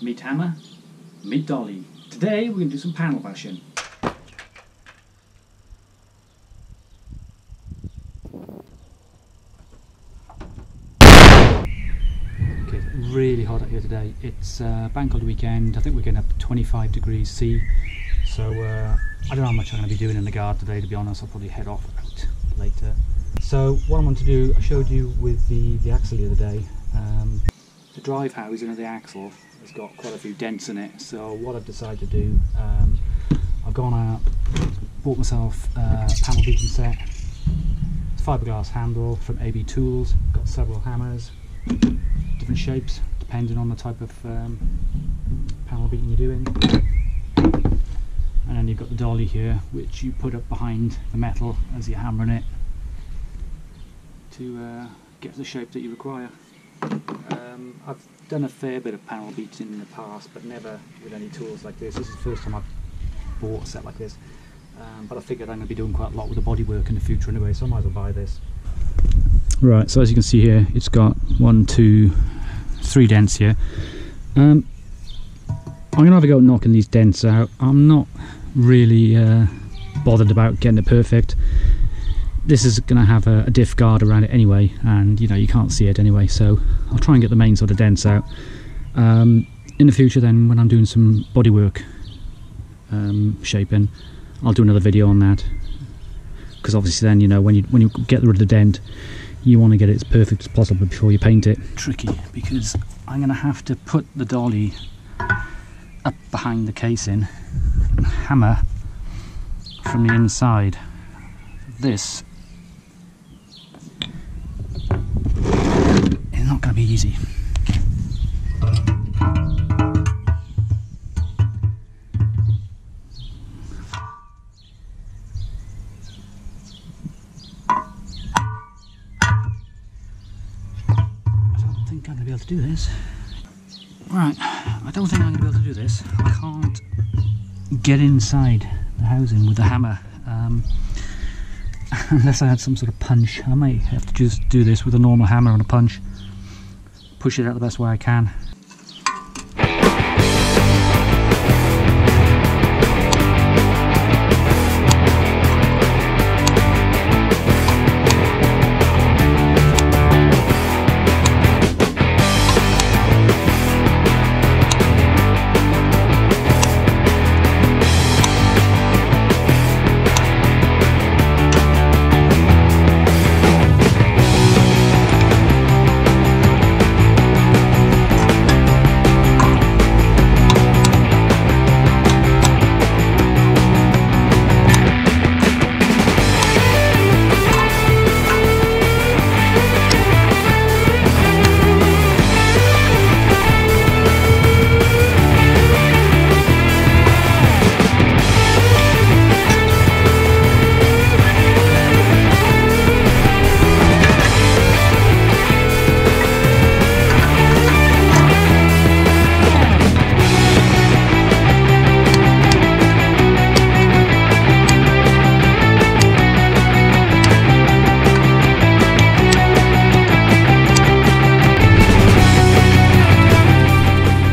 meet hammer, meet dolly. Today we're going to do some panel bashing. Okay, it's really hot out here today. It's bank holiday weekend. I think we're getting up to 25 degrees C. So I don't know how much I'm going to be doing in the garden today, to be honest. I'll probably head off out later. So what I want to do, I showed you with the axle the other day. The drive housing of the axle has got quite a few dents in it, so what I've decided to do, I've gone out, bought myself a panel beating set, fiberglass handle from AB Tools, got several hammers, different shapes depending on the type of panel beating you're doing, and then you've got the dolly here which you put up behind the metal as you're hammering it to get the shape that you require. I've done a fair bit of panel beating in the past, but never with any tools like this. This is the first time I've bought a set like this, but I figured I'm going to be doing quite a lot with the bodywork in the future anyway, so I might as well buy this. Right, so as you can see here, it's got 1, 2, 3 dents here. I'm going to have a go at knocking these dents out. I'm not really bothered about getting it perfect. This is going to have a diff guard around it anyway, and you know, you can't see it anyway, so I'll try and get the main sort of dents out. In the future then, when I'm doing some bodywork shaping, I'll do another video on that, because obviously then, you know, when you get rid of the dent, you want to get it as perfect as possible before you paint it. Tricky, because I'm going to have to put the dolly up behind the casing and hammer from the inside. This is not going to be easy. I don't think I'm going to be able to do this. Right, I don't think I'm going to be able to do this. I can't get inside the housing with the hammer. Unless I had some sort of punch. I might have to just do this with a normal hammer and a punch. Push it out the best way I can.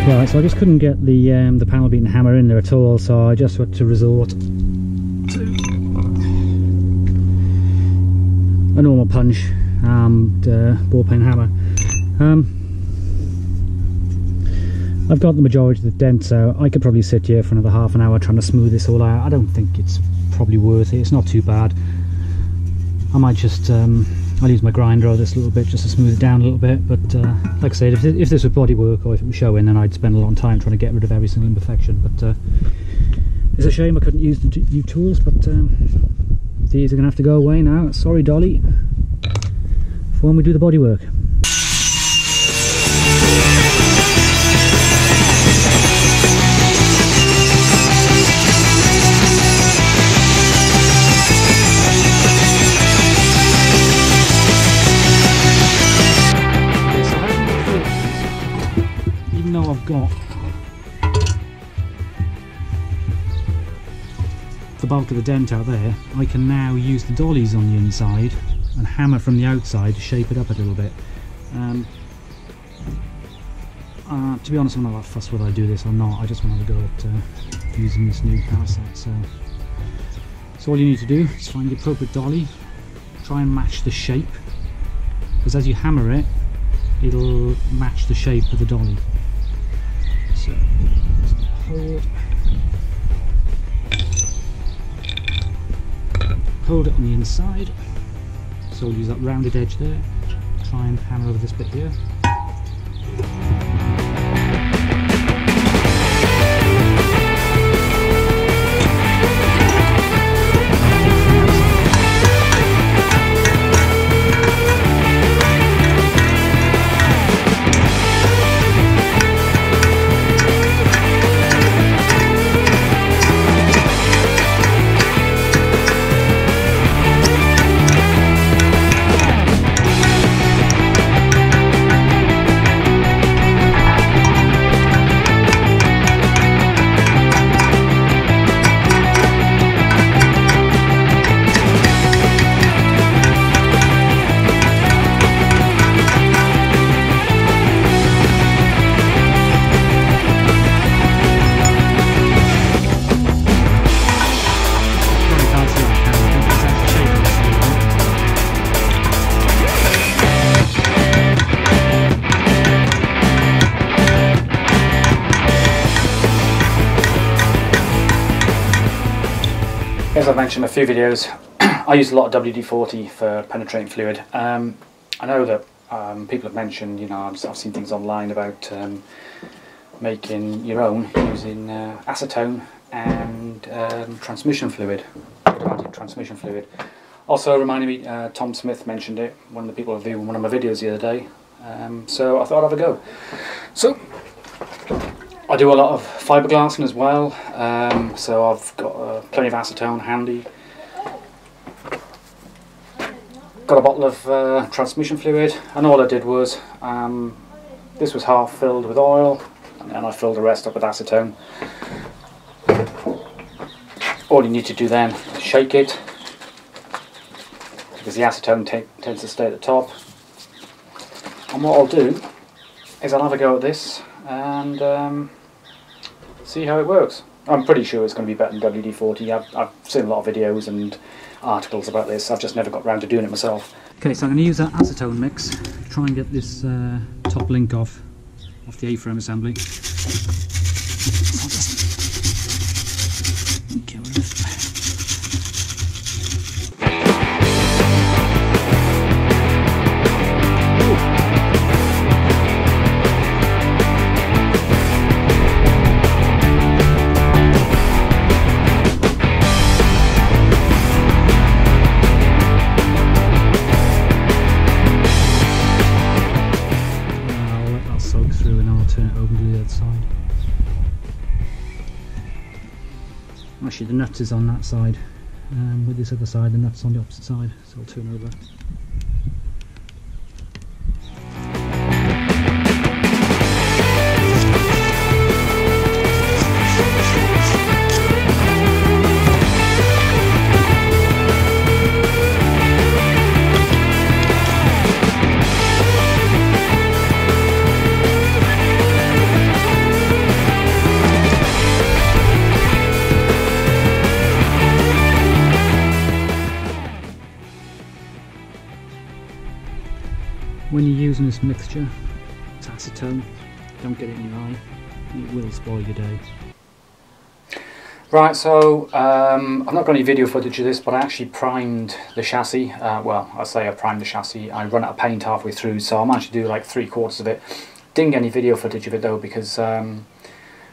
Right, so I just couldn't get the panel beating hammer in there at all, so I just had to resort to a normal punch and ball peen hammer. I've got the majority of the dents out. I could probably sit here for another half an hour trying to smooth this all out. I don't think it's probably worth it. It's not too bad. I might just I'll use my grinder or this a little bit just to smooth it down a little bit, but like I said, if this was body work or if it was showing, then I'd spend a lot of time trying to get rid of every single imperfection. But it's a shame I couldn't use the new tools, but these are going to have to go away now. Sorry, dolly, for when we do the body work. I've got the bulk of the dent out there, I can now use the dollies on the inside and hammer from the outside to shape it up a little bit. To be honest, I'm not that fussed whether I do this or not. I just want to have a go at using this new power set. So all you need to do is find the appropriate dolly, try and match the shape, because as you hammer it, it'll match the shape of the dolly. So hold it on the inside. So we'll use that rounded edge there. Try and hammer over this bit here. As I've mentioned in a few videos, I use a lot of WD-40 for penetrating fluid. I know that people have mentioned, you know, I've seen things online about making your own using acetone and transmission fluid, automatic transmission fluid. Also reminded me, Tom Smith mentioned it, one of the people who viewed one of my videos the other day, so I thought I'd have a go. So I do a lot of fiberglassing as well, so I've got plenty of acetone handy. Got a bottle of transmission fluid, and all I did was, this was half filled with oil, and then I filled the rest up with acetone. All you need to do then is shake it, because the acetone tends to stay at the top. And what I'll do is I'll have a go at this and see how it works. I'm pretty sure it's going to be better than WD-40. I've seen a lot of videos and articles about this. I've just never got around to doing it myself. Okay, so I'm going to use that acetone mix, try and get this top link off the A-frame assembly. I'll just get rid of it. Actually, the nut is on that side, with this other side, the nut's on the opposite side, so I'll turn over. When you're using this mixture, it's acetone, don't get it in your eye, it will spoil your day. Right, so I've not got any video footage of this, but I actually primed the chassis. Well, I say I primed the chassis, I run out of paint halfway through, so I managed to do like 3/4 of it. Didn't get any video footage of it though, because the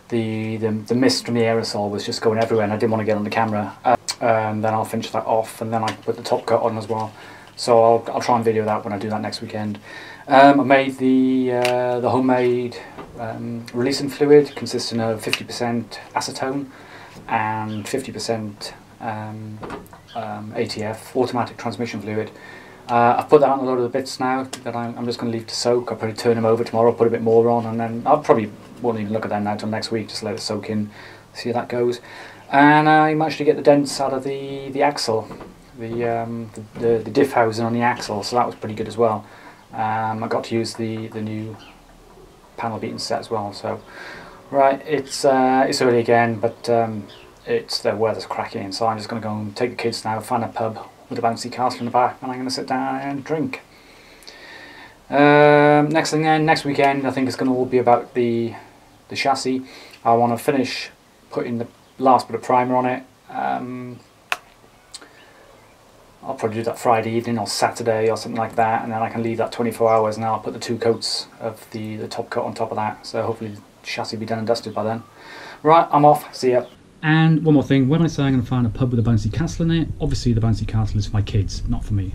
mist from the aerosol was just going everywhere and I didn't want to get on the camera. And then I'll finish that off, and then I can put the top coat on as well. So I'll try and video that when I do that next weekend. I made the homemade releasing fluid consisting of 50% acetone and 50% ATF, automatic transmission fluid. I've put that on a lot of the bits now that I'm just going to leave to soak. I'll probably turn them over tomorrow, put a bit more on, and then I probably won't even look at them now until next week, just let it soak in, see how that goes. And I managed to get the dents out of the axle. The diff housing on the axle, so that was pretty good as well. I got to use the new panel beating set as well. So right, it's early again, but it's the weather's cracking, so I'm just going to go and take the kids now, find a pub with a bouncy castle in the back, and I'm going to sit down and drink. Next thing then, next weekend, I think it's going to all be about the chassis. I want to finish putting the last bit of primer on it. I'll probably do that Friday evening or Saturday or something like that, and then I can leave that 24 hours and I'll put the 2 coats of the top coat on top of that, so hopefully the chassis will be done and dusted by then. Right, I'm off, see ya. And one more thing, when I say I'm going to find a pub with a bouncy castle in it, obviously the bouncy castle is for my kids, not for me.